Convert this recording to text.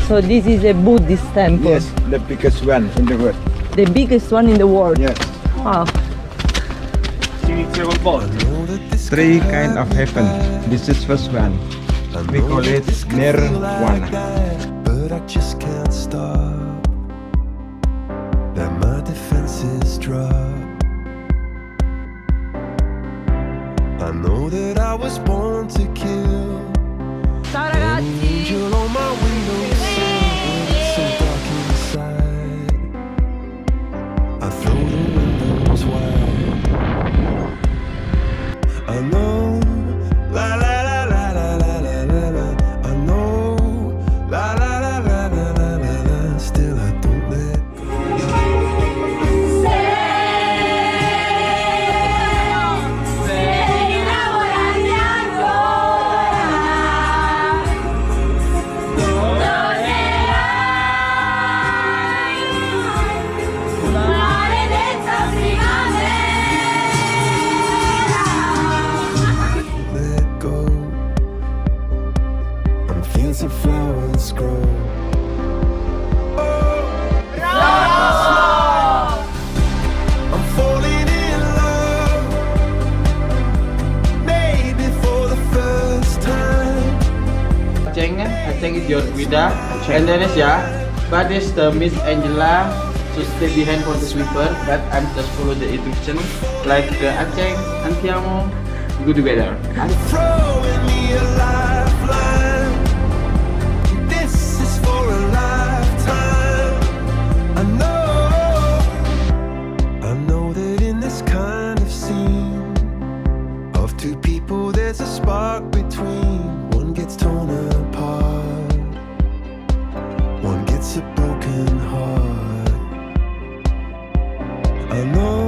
So this is a Buddhist temple. Yes, the biggest one in the world. The biggest one in the world. Yes. Wow. Three kind of heaven. This is first one. We call it Nirvana. But I just can't stop. That my defenses drop. I know that I was born to kill. An angel on my windowsill, but it's so dark inside. I throw the windows wide. I know, la la la la la la la la la. I know, la la la la la la la la. Still I don't let go. Let go. I'm fields of flowers grow. I'm falling in love, maybe for the first time. Aceh is your Wida, Indonesia, but this the Miss Angela to stay behind for the sweeper, but I'm just follow the instruction like Aceh, Antiamo, good weather. Throwing me a lifeline. This is for a lifetime. I know that in this kind of scene of two people there's a spark between. One gets torn apart, one gets a broken heart. I know